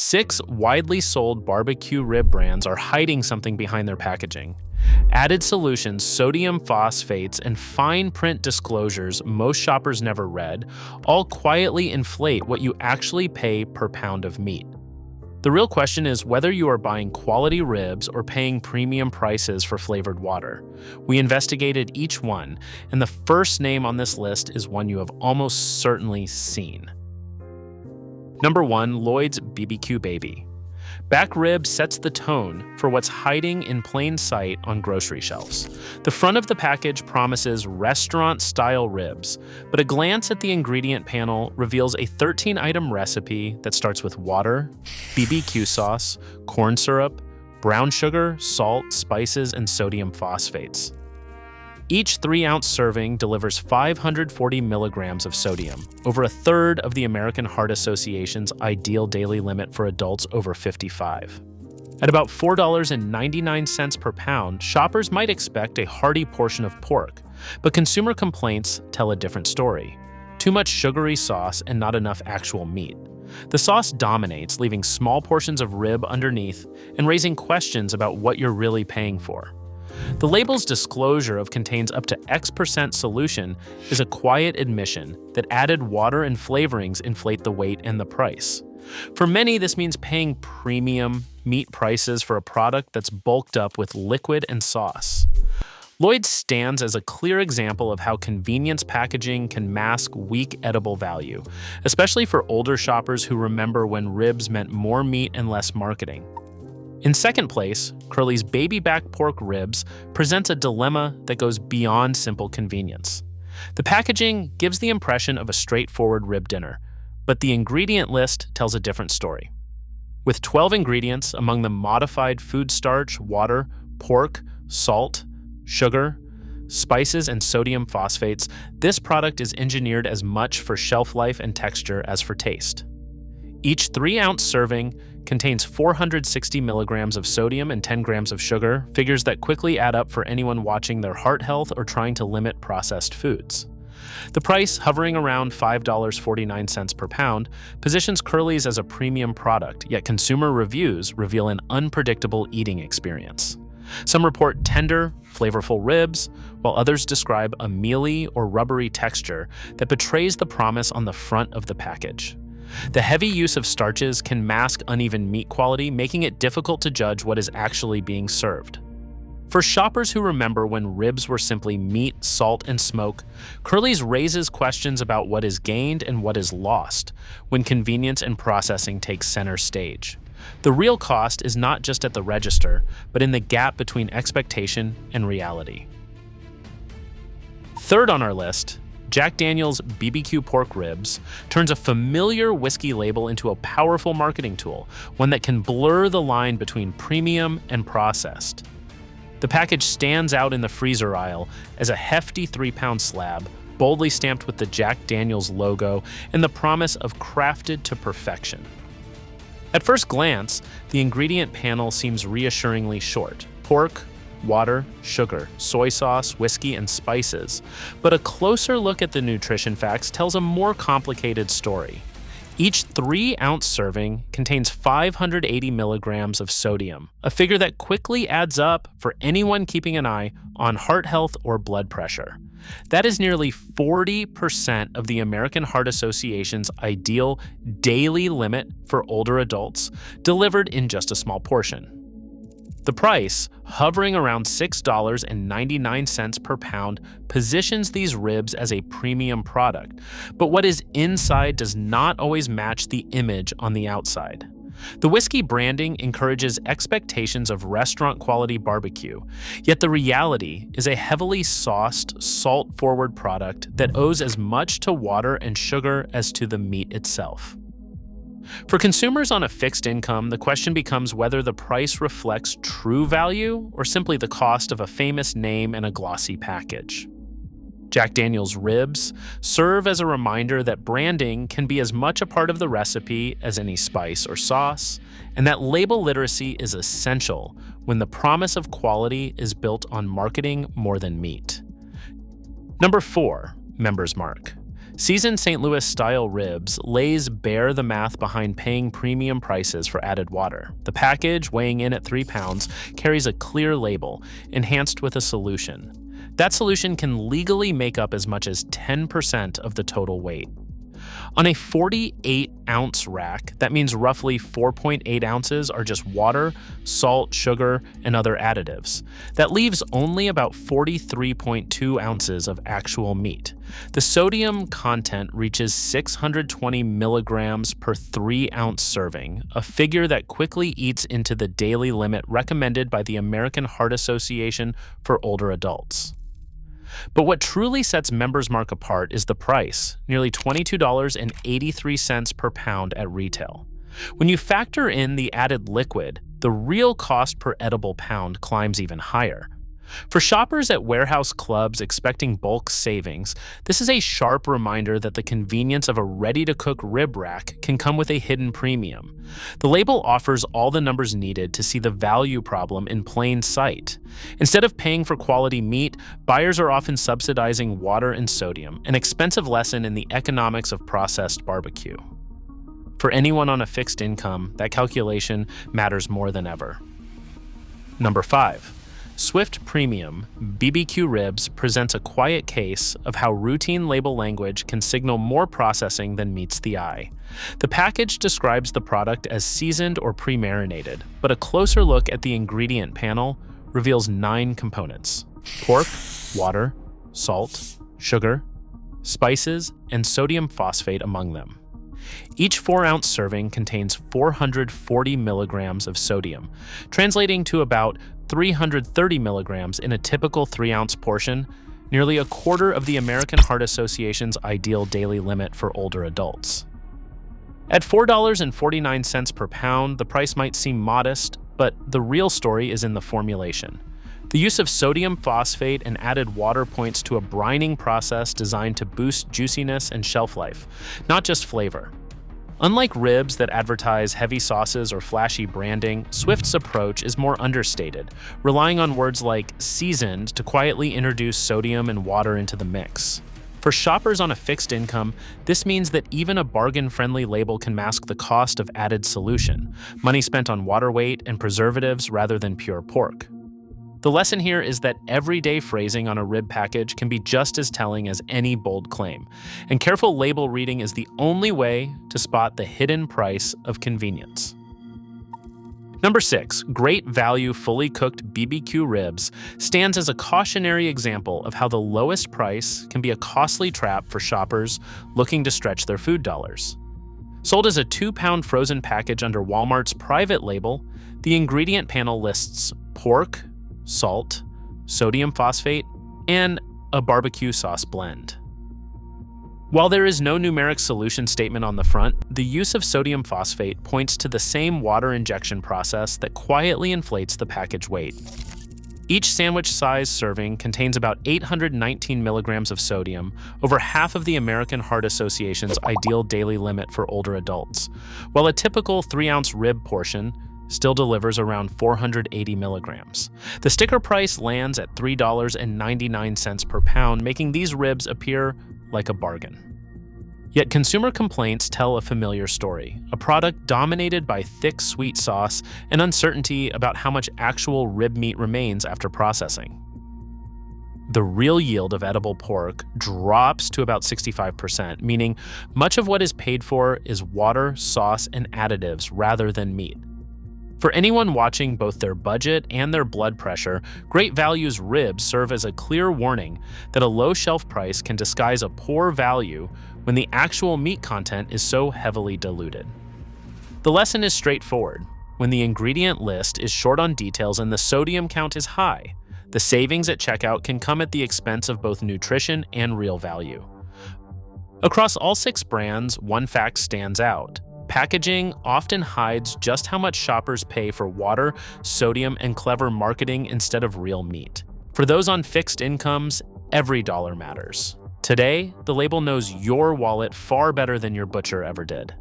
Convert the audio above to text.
6 widely sold barbecue rib brands are hiding something behind their packaging. Added solutions, sodium phosphates, and fine print disclosures most shoppers never read all quietly inflate what you actually pay per pound of meat. The real question is whether you are buying quality ribs or paying premium prices for flavored water. We investigated each one, and the first name on this list is one you have almost certainly seen. Number 1, Lloyd's BBQ Baby. Back rib sets the tone for what's hiding in plain sight on grocery shelves. The front of the package promises restaurant-style ribs, but a glance at the ingredient panel reveals a 13-item recipe that starts with water, BBQ sauce, corn syrup, brown sugar, salt, spices, and sodium phosphates. Each 3-ounce serving delivers 540 milligrams of sodium, over a third of the American Heart Association's ideal daily limit for adults over 55. At about $4.99 per pound, shoppers might expect a hearty portion of pork, but consumer complaints tell a different story. Too much sugary sauce and not enough actual meat. The sauce dominates, leaving small portions of rib underneath and raising questions about what you're really paying for. The label's disclosure of contains up to X% solution is a quiet admission that added water and flavorings inflate the weight and the price. For many, this means paying premium meat prices for a product that's bulked up with liquid and sauce. Lloyd stands as a clear example of how convenience packaging can mask weak edible value, especially for older shoppers who remember when ribs meant more meat and less marketing. In second place, Curly's baby back pork ribs presents a dilemma that goes beyond simple convenience. The packaging gives the impression of a straightforward rib dinner, but the ingredient list tells a different story. With 12 ingredients, among them modified food starch, water, pork, salt, sugar, spices, and sodium phosphates, this product is engineered as much for shelf life and texture as for taste. Each 3-ounce serving contains 460 milligrams of sodium and 10 grams of sugar, figures that quickly add up for anyone watching their heart health or trying to limit processed foods. The price, hovering around $5.49 per pound, positions Curly's as a premium product, yet consumer reviews reveal an unpredictable eating experience. Some report tender, flavorful ribs, while others describe a mealy or rubbery texture that betrays the promise on the front of the package. The heavy use of starches can mask uneven meat quality, making it difficult to judge what is actually being served. For shoppers who remember when ribs were simply meat, salt, and smoke, Curly's raises questions about what is gained and what is lost when convenience and processing take center stage. The real cost is not just at the register, but in the gap between expectation and reality. Third on our list, Jack Daniel's BBQ pork ribs turns a familiar whiskey label into a powerful marketing tool, one that can blur the line between premium and processed. The package stands out in the freezer aisle as a hefty 3-pound slab, boldly stamped with the Jack Daniel's logo and the promise of crafted to perfection. At first glance, the ingredient panel seems reassuringly short: pork, water, sugar, soy sauce, whiskey, and spices. But a closer look at the nutrition facts tells a more complicated story. Each 3-ounce serving contains 580 milligrams of sodium, a figure that quickly adds up for anyone keeping an eye on heart health or blood pressure. That is nearly 40% of the American Heart Association's ideal daily limit for older adults, delivered in just a small portion. The price, hovering around $6.99 per pound, positions these ribs as a premium product, but what is inside does not always match the image on the outside. The whiskey branding encourages expectations of restaurant-quality barbecue, yet the reality is a heavily sauced, salt-forward product that owes as much to water and sugar as to the meat itself. For consumers on a fixed income, the question becomes whether the price reflects true value or simply the cost of a famous name and a glossy package. Jack Daniel's ribs serve as a reminder that branding can be as much a part of the recipe as any spice or sauce, and that label literacy is essential when the promise of quality is built on marketing more than meat. Number 4, Member's Mark. Seasoned St. Louis-style ribs lays bare the math behind paying premium prices for added water. The package, weighing in at 3 pounds, carries a clear label, enhanced with a solution. That solution can legally make up as much as 10% of the total weight. On a 48-ounce rack, that means roughly 4.8 ounces are just water, salt, sugar, and other additives. That leaves only about 43.2 ounces of actual meat. The sodium content reaches 620 milligrams per 3-ounce serving, a figure that quickly eats into the daily limit recommended by the American Heart Association for older adults. But what truly sets Members Mark apart is the price, nearly $22.83 per pound at retail. When you factor in the added liquid, the real cost per edible pound climbs even higher. For shoppers at warehouse clubs expecting bulk savings, this is a sharp reminder that the convenience of a ready-to-cook rib rack can come with a hidden premium. The label offers all the numbers needed to see the value problem in plain sight. Instead of paying for quality meat, buyers are often subsidizing water and sodium, an expensive lesson in the economics of processed barbecue. For anyone on a fixed income, that calculation matters more than ever. Number 5. Swift Premium BBQ Ribs presents a quiet case of how routine label language can signal more processing than meets the eye. The package describes the product as seasoned or pre-marinated, but a closer look at the ingredient panel reveals 9 components: pork, water, salt, sugar, spices, and sodium phosphate among them. Each 4-ounce serving contains 440 milligrams of sodium, translating to about 330 milligrams in a typical 3-ounce portion, nearly a quarter of the American Heart Association's ideal daily limit for older adults. At $4.49 per pound, the price might seem modest, but the real story is in the formulation. The use of sodium phosphate and added water points to a brining process designed to boost juiciness and shelf life, not just flavor. Unlike ribs that advertise heavy sauces or flashy branding, Swift's approach is more understated, relying on words like seasoned to quietly introduce sodium and water into the mix. For shoppers on a fixed income, this means that even a bargain-friendly label can mask the cost of added solution, money spent on water weight and preservatives rather than pure pork. The lesson here is that everyday phrasing on a rib package can be just as telling as any bold claim, and careful label reading is the only way to spot the hidden price of convenience. Number 6, Great Value Fully Cooked BBQ Ribs stands as a cautionary example of how the lowest price can be a costly trap for shoppers looking to stretch their food dollars. Sold as a 2-pound frozen package under Walmart's private label, the ingredient panel lists pork, salt, sodium phosphate, and a barbecue sauce blend. While there is no numeric solution statement on the front, the use of sodium phosphate points to the same water injection process that quietly inflates the package weight. Each sandwich-sized serving contains about 819 milligrams of sodium, over half of the American Heart Association's ideal daily limit for older adults, while a typical 3-ounce rib portion still delivers around 480 milligrams. The sticker price lands at $3.99 per pound, making these ribs appear like a bargain. Yet consumer complaints tell a familiar story, a product dominated by thick sweet sauce and uncertainty about how much actual rib meat remains after processing. The real yield of edible pork drops to about 65%, meaning much of what is paid for is water, sauce, and additives rather than meat. For anyone watching both their budget and their blood pressure, Great Value's ribs serve as a clear warning that a low shelf price can disguise a poor value when the actual meat content is so heavily diluted. The lesson is straightforward. When the ingredient list is short on details and the sodium count is high, the savings at checkout can come at the expense of both nutrition and real value. Across all 6 brands, one fact stands out. Packaging often hides just how much shoppers pay for water, sodium, and clever marketing instead of real meat. For those on fixed incomes, every dollar matters. Today, the label knows your wallet far better than your butcher ever did.